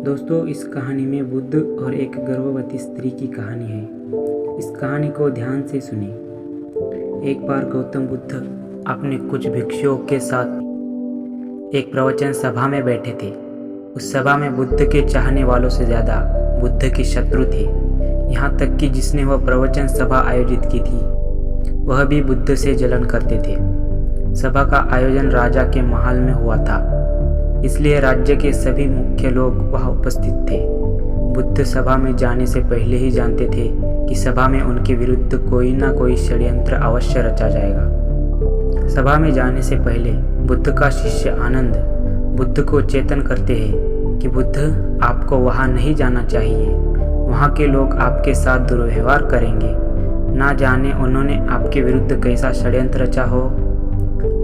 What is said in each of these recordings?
दोस्तों, इस कहानी में बुद्ध और एक गर्भवती स्त्री की कहानी है। इस कहानी को ध्यान से सुनिए। एक बार गौतम बुद्ध अपने कुछ भिक्षुओं के साथ एक प्रवचन सभा में बैठे थे। उस सभा में बुद्ध के चाहने वालों से ज़्यादा बुद्ध के शत्रु थे। यहाँ तक कि जिसने वह प्रवचन सभा आयोजित की थी वह भी बुद्ध से जलन करते थे। सभा का आयोजन राजा के महल में हुआ था, इसलिए राज्य के सभी मुख्य लोग वहां उपस्थित थे। बुद्ध सभा में जाने से पहले ही जानते थे कि सभा में उनके विरुद्ध कोई ना कोई षड्यंत्र अवश्य रचा जाएगा। सभा में जाने से पहले बुद्ध का शिष्य आनंद बुद्ध को चेतन करते हैं कि बुद्ध, आपको वहां नहीं जाना चाहिए। वहां के लोग आपके साथ दुर्व्यवहार करेंगे। ना जाने उन्होंने आपके विरुद्ध कैसा षड्यंत्र रचा हो।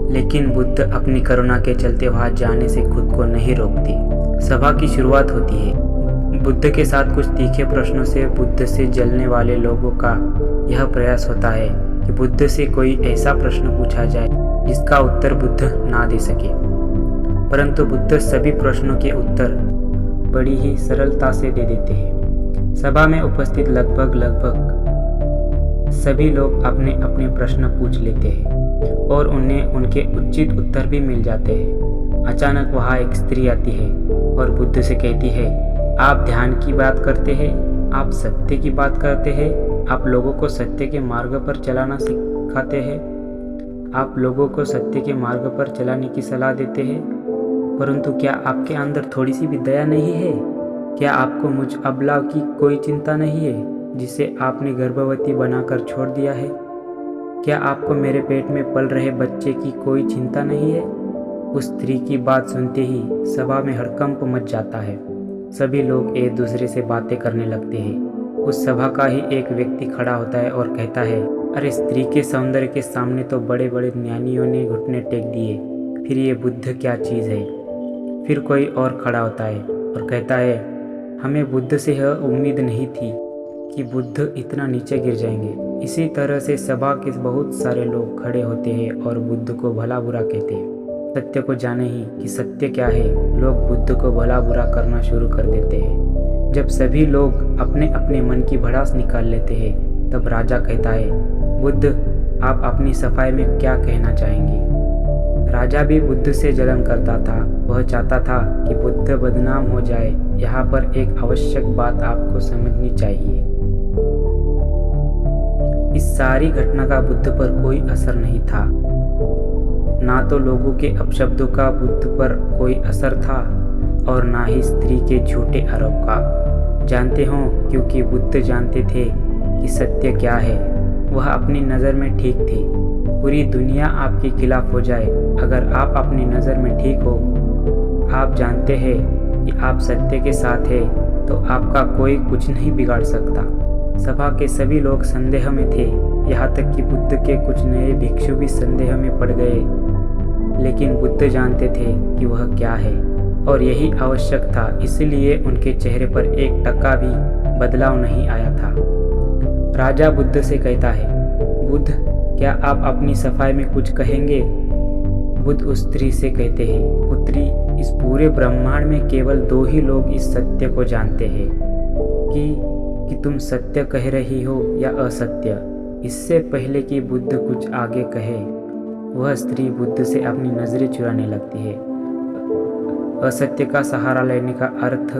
लेकिन बुद्ध अपनी करुणा के चलते वहां जाने से खुद को नहीं रोकते। सभा की शुरुआत होती है। बुद्ध के साथ कुछ तीखे प्रश्नों से बुद्ध से जलने वाले लोगों का यह प्रयास होता है कि बुद्ध से कोई ऐसा प्रश्न पूछा जाए जिसका उत्तर बुद्ध ना दे सके। परंतु बुद्ध सभी प्रश्नों के उत्तर बड़ी ही सरलता से दे देते हैं। सभा में उपस्थित लगभग सभी लोग अपने अपने प्रश्न पूछ लेते हैं और उन्हें उनके उचित उत्तर भी मिल जाते हैं। अचानक वहाँ एक स्त्री आती है और बुद्ध से कहती है, आप ध्यान की बात करते हैं, आप सत्य की बात करते हैं, आप लोगों को सत्य के मार्ग पर चलाना सिखाते हैं, आप लोगों को सत्य के मार्ग पर चलाने की सलाह देते हैं। परंतु क्या आपके अंदर थोड़ी सी भी दया नहीं है? क्या आपको मुझ अबला की कोई चिंता नहीं है जिसे आपने गर्भवती बनाकर छोड़ दिया है? क्या आपको मेरे पेट में पल रहे बच्चे की कोई चिंता नहीं है? उस स्त्री की बात सुनते ही सभा में हड़कंप मच जाता है। सभी लोग एक दूसरे से बातें करने लगते हैं। उस सभा का ही एक व्यक्ति खड़ा होता है और कहता है, अरे, स्त्री के सौंदर्य के सामने तो बड़े बड़े ज्ञानियों ने घुटने टेक दिए, फिर ये बुद्ध क्या चीज़ है। फिर कोई और खड़ा होता है और कहता है, हमें बुद्ध से यह उम्मीद नहीं थी कि बुद्ध इतना नीचे गिर जाएंगे। इसी तरह से सभा के बहुत सारे लोग खड़े होते हैं और बुद्ध को भला बुरा कहते हैं। सत्य को जाने ही कि सत्य क्या है, लोग बुद्ध को भला बुरा करना शुरू कर देते हैं। जब सभी लोग अपने अपने मन की भड़ास निकाल लेते हैं तब राजा कहता है, बुद्ध, आप अपनी सफाई में क्या कहना चाहेंगे? राजा भी बुद्ध से जलन करता था। वह चाहता था कि बुद्ध बदनाम हो जाए। यहाँ पर एक आवश्यक बात आपको समझनी चाहिए। इस सारी घटना का बुद्ध पर कोई असर नहीं था। ना तो लोगों के अपशब्दों का बुद्ध पर कोई असर था और ना ही स्त्री के झूठे आरोप का। जानते हो, क्योंकि बुद्ध जानते थे कि सत्य क्या है। वह अपनी नज़र में ठीक थे। पूरी दुनिया आपके खिलाफ हो जाए, अगर आप अपनी नज़र में ठीक हो, आप जानते हैं कि आप सत्य के साथ हैं, तो आपका कोई कुछ नहीं बिगाड़ सकता। सभा के सभी लोग संदेह में थे। यहाँ तक कि बुद्ध के कुछ नए भिक्षु भी संदेह में पड़ गए। लेकिन बुद्ध जानते थे कि वह क्या है और यही आवश्यक था, इसलिए उनके चेहरे पर 1% भी बदलाव नहीं आया था। राजा बुद्ध से कहता है, बुद्ध, क्या आप अपनी सफाई में कुछ कहेंगे? बुद्ध उस स्त्री से कहते हैं, पुत्री, इस पूरे ब्रह्मांड में केवल 2 ही लोग इस सत्य को जानते हैं कि तुम सत्य कह रही हो या असत्य। इससे पहले कि बुद्ध कुछ आगे कहे, वह स्त्री बुद्ध से अपनी नजरें चुराने लगती है। असत्य का सहारा लेने का अर्थ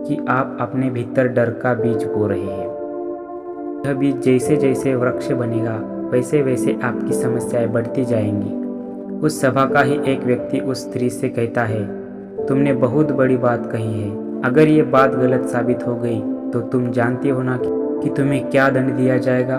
कि आप अपने भीतर डर का बीज बो रहे हैं। यह बीज जैसे जैसे वृक्ष बनेगा वैसे वैसे आपकी समस्याएं बढ़ती जाएंगी। उस सभा का ही एक व्यक्ति उस स्त्री से कहता है, तुमने बहुत बड़ी बात कही है। अगर ये बात गलत साबित हो गई तो तुम जानती हो ना कि तुम्हें क्या दंड दिया जाएगा।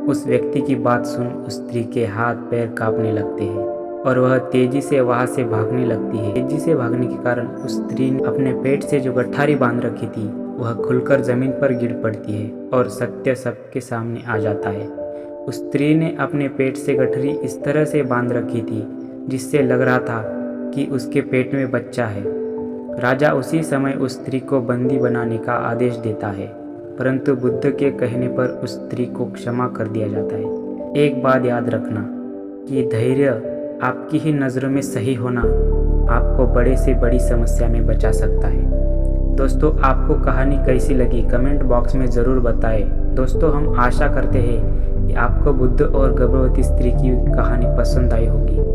उस व्यक्ति की बात सुन उस स्त्री के हाथ पैर कांपने लगते हैं और वह तेजी से वहां से भागने लगती है। तेजी से भागने के कारण उस स्त्री ने अपने पेट से जो गठारी बांध रखी थी वह खुलकर जमीन पर गिर पड़ती है और सत्य सबके सामने आ जाता है। उस स्त्री ने अपने पेट से गठरी इस तरह से बांध रखी थी जिससे लग रहा था कि उसके पेट में बच्चा है। राजा उसी समय उस स्त्री को बंदी बनाने का आदेश देता है, परंतु बुद्ध के कहने पर उस स्त्री को क्षमा कर दिया जाता है। एक बात याद रखना कि धैर्य, आपकी ही नज़रों में सही होना आपको बड़े से बड़ी समस्या में बचा सकता है। दोस्तों आपको कहानी कैसी लगी कमेंट बॉक्स में ज़रूर बताएं। दोस्तों हम आशा करते हैं कि आपको बुद्ध और गर्भवती स्त्री की कहानी पसंद आई होगी।